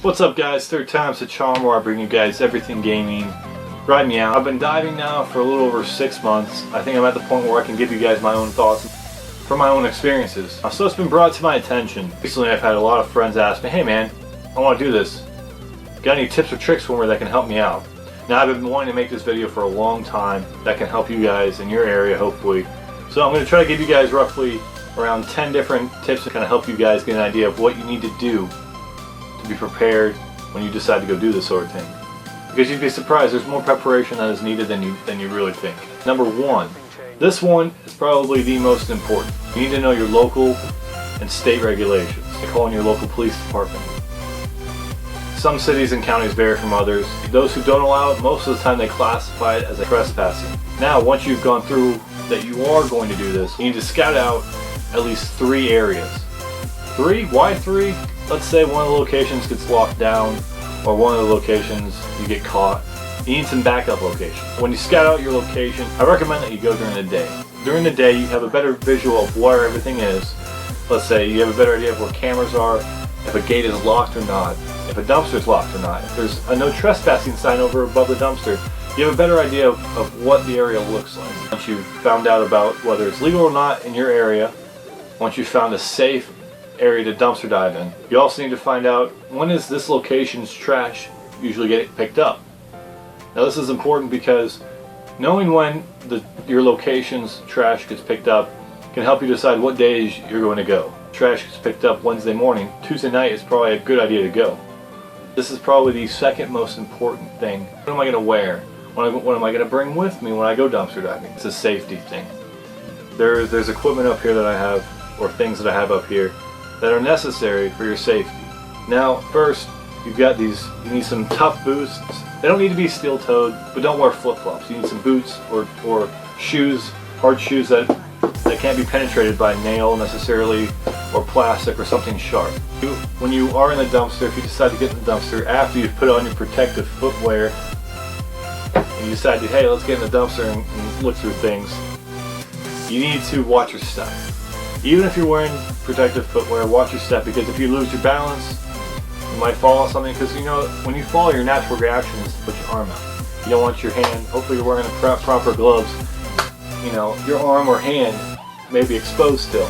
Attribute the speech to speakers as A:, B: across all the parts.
A: What's up guys, third time's the charm where I bring you guys everything gaming. Ride me out. I've been diving now for a little over 6 months. I think I'm at the point where I can give you guys my own thoughts from my own experiences. So it's been brought to my attention. Recently I've had a lot of friends ask me, hey man, I want to do this. Got any tips or tricks for me that can help me out? Now I've been wanting to make this video for a long time that can help you guys in your area hopefully. So I'm going to try to give you guys roughly around 10 different tips to kind of help you guys get an idea of what you need to do to be prepared when you decide to go do this sort of thing. Because you'd be surprised, there's more preparation that is needed than you really think. Number one, this one is probably the most important. You need to know your local and state regulations. They call in your local police department. Some cities and counties vary from others. Those who don't allow it, most of the time they classify it as a trespassing. Now, once you've gone through that you are going to do this, you need to scout out at least 3 areas. 3? Why 3? Let's say one of the locations gets locked down, or one of the locations you get caught. You need some backup locations. When you scout out your location, I recommend that you go during the day. During the day, you have a better visual of where everything is. Let's say you have a better idea of where cameras are, if a gate is locked or not, if a dumpster is locked or not. If there's a no trespassing sign over above the dumpster, you have a better idea of what the area looks like. Once you've found out about whether it's legal or not in your area, once you've found a safe area to dumpster dive in, you also need to find out when is this location's trash usually get picked up. Now this is important because knowing when your location's trash gets picked up can help you decide what days you're going to go. Trash gets picked up Wednesday morning, Tuesday night is probably a good idea to go. This is probably the second most important thing. What am I going to wear? What am I going to bring with me when I go dumpster diving? It's a safety thing. There's equipment up here that I have, or things that I have up here that are necessary for your safety. Now, first, you've got you need some tough boots. They don't need to be steel-toed, but don't wear flip-flops. You need some boots or shoes, hard shoes that can't be penetrated by nail necessarily, or plastic or something sharp. When you are in the dumpster, if you decide to get in the dumpster after you've put on your protective footwear, and you decide to, hey, let's get in the dumpster and look through things, you need to watch your step. Even if you're wearing protective footwear, watch your step, because if you lose your balance, you might fall on something, because you know, when you fall, your natural reaction is to put your arm out. You don't want your hand, hopefully you're wearing the proper gloves, you know, your arm or hand may be exposed still.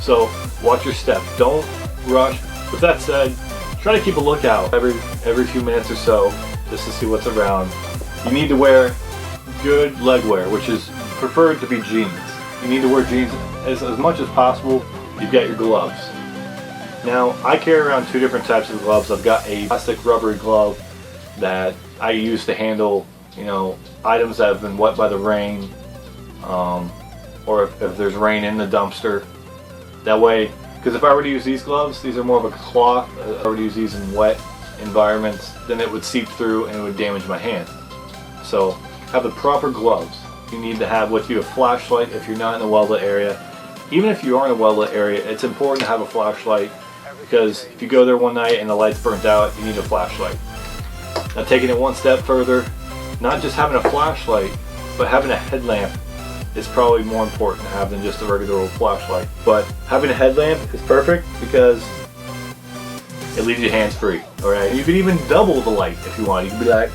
A: So watch your step, don't rush. With that said, try to keep a lookout every few minutes or so just to see what's around. You need to wear good leg wear, which is preferred to be jeans. You need to wear jeans as much as possible. You've got your gloves. Now, I carry around 2 different types of gloves. I've got a plastic rubbery glove that I use to handle, you know, items that have been wet by the rain, or if there's rain in the dumpster. That way, because if I were to use these gloves, these are more of a cloth. If I were to use these in wet environments, then it would seep through and it would damage my hand. So, have the proper gloves. You need to have with you a flashlight if you're not in the well-lit area. Even if you are in a well-lit area, it's important to have a flashlight, because if you go there one night and the light's burnt out, you need a flashlight. Now, taking it one step further, not just having a flashlight, but having a headlamp is probably more important to have than just a regular old flashlight. But having a headlamp is perfect because it leaves your hands free. Alright, you could even double the light if you want. You could be like,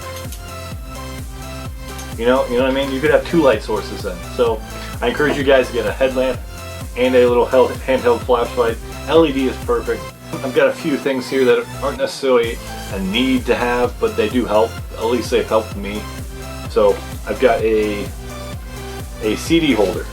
A: you know what I mean? You could have 2 light sources then. So I encourage you guys to get a headlamp and a little handheld flashlight. LED is perfect. I've got a few things here that aren't necessarily a need to have, but they do help. At least they've helped me. So I've got a CD holder.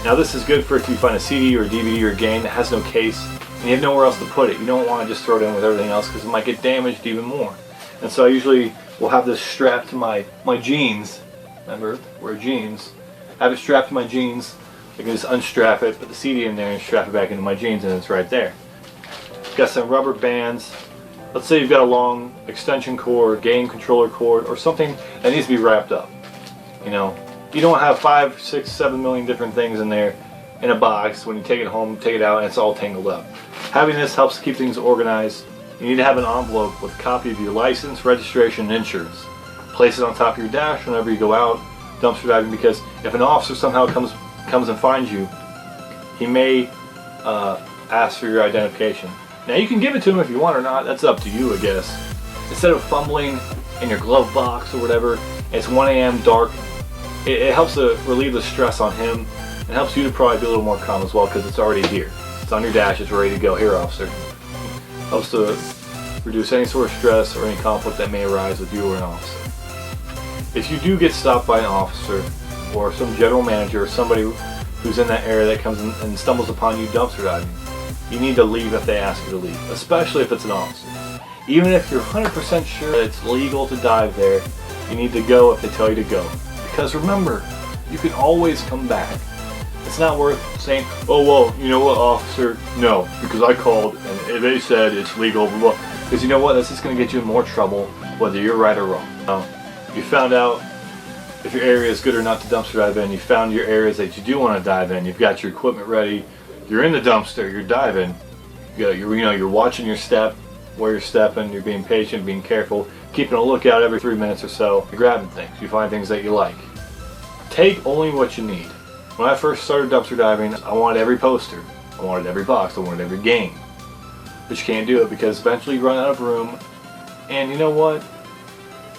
A: Now this is good for if you find a CD or a DVD or a game that has no case and you have nowhere else to put it. You don't want to just throw it in with everything else because it might get damaged even more. And so I usually will have this strapped to my jeans. Remember, wear jeans. Have it strapped to my jeans. I can just unstrap it, put the CD in there and strap it back into my jeans, and it's right there. Got some rubber bands. Let's say you've got a long extension cord, game controller cord, or something that needs to be wrapped up. You know, you don't have 5, 6, 7 million different things in there in a box. When you take it home, take it out, and it's all tangled up. Having this helps keep things organized. You need to have an envelope with a copy of your license, registration, and insurance. Place it on top of your dash whenever you go out dumpster diving, because if an officer somehow comes and finds you, he may ask for your identification. Now you can give it to them if you want or not, that's up to you, I guess. Instead of fumbling in your glove box or whatever, it's 1 a.m. dark, it helps to relieve the stress on him, and helps you to probably be a little more calm as well because it's already here. It's on your dash, it's ready to go. Here, officer. Helps to reduce any sort of stress or any conflict that may arise with you or an officer. If you do get stopped by an officer or some general manager or somebody who's in that area that comes in and stumbles upon you dumpster diving, you need to leave if they ask you to leave, especially if it's an officer. Even if you're 100% sure that it's legal to dive there, you need to go if they tell you to go. Because remember, you can always come back. It's not worth saying, oh well, you know what, officer, no, because I called and they said it's legal, blah, blah. Because you know what, that's just going to get you in more trouble, whether you're right or wrong. You found out if your area is good or not to dumpster dive in, you found your areas that you do want to dive in, you've got your equipment ready, you're in the dumpster, you're diving, you're watching your step, where you're stepping, you're being patient, being careful, keeping a lookout every 3 minutes or so, you're grabbing things, you find things that you like. Take only what you need. When I first started dumpster diving, I wanted every poster, I wanted every box, I wanted every game. But you can't do it because eventually you run out of room, and you know what?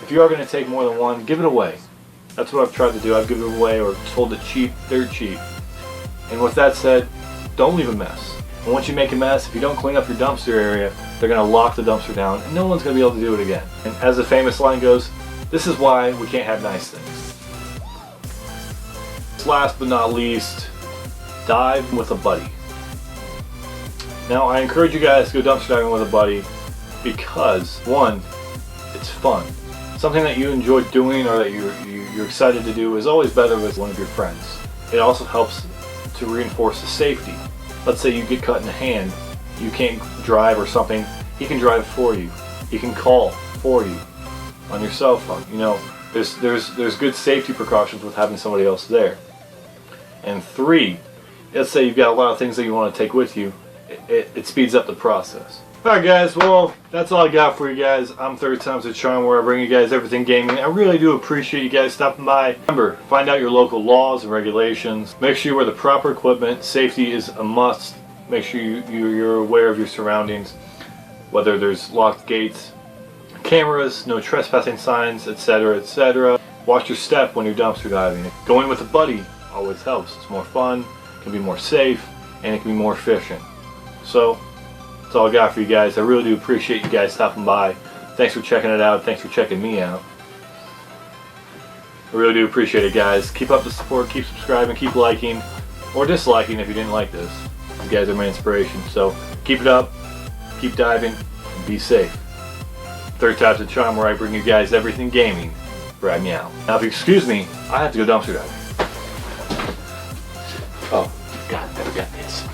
A: If you are going to take more than one, give it away. That's what I've tried to do. I've given it away or told it cheap, dirt cheap. And with that said, don't leave a mess. And once you make a mess, if you don't clean up your dumpster area, they're going to lock the dumpster down and no one's going to be able to do it again. And as the famous line goes, this is why we can't have nice things. Last but not least, dive with a buddy. Now I encourage you guys to go dumpster diving with a buddy because, one, it's fun. Something that you enjoy doing or that you're excited to do is always better with one of your friends. It also helps to reinforce the safety. Let's say you get cut in the hand, you can't drive or something, he can drive for you. He can call for you on your cell phone. You know, there's good safety precautions with having somebody else there. And 3, let's say you've got a lot of things that you want to take with you, it speeds up the process. Alright guys, well, that's all I got for you guys. I'm Third Time's a Charm, where I bring you guys everything gaming. I really do appreciate you guys stopping by. Remember, find out your local laws and regulations. Make sure you wear the proper equipment. Safety is a must. Make sure you're aware of your surroundings, whether there's locked gates, cameras, no trespassing signs, etc., etc. Watch your step when you're dumpster diving. Going with a buddy always helps. It's more fun, can be more safe, and it can be more efficient. So, that's all I got for you guys. I really do appreciate you guys stopping by. Thanks for checking it out. Thanks for checking me out. I really do appreciate it, guys. Keep up the support. Keep subscribing. Keep liking. Or disliking if you didn't like this. You guys are my inspiration. So keep it up. Keep diving. And be safe. Third Time's a Charm, where I bring you guys everything gaming right now. Now, if you excuse me, I have to go dumpster diving. Oh, God, I never got this.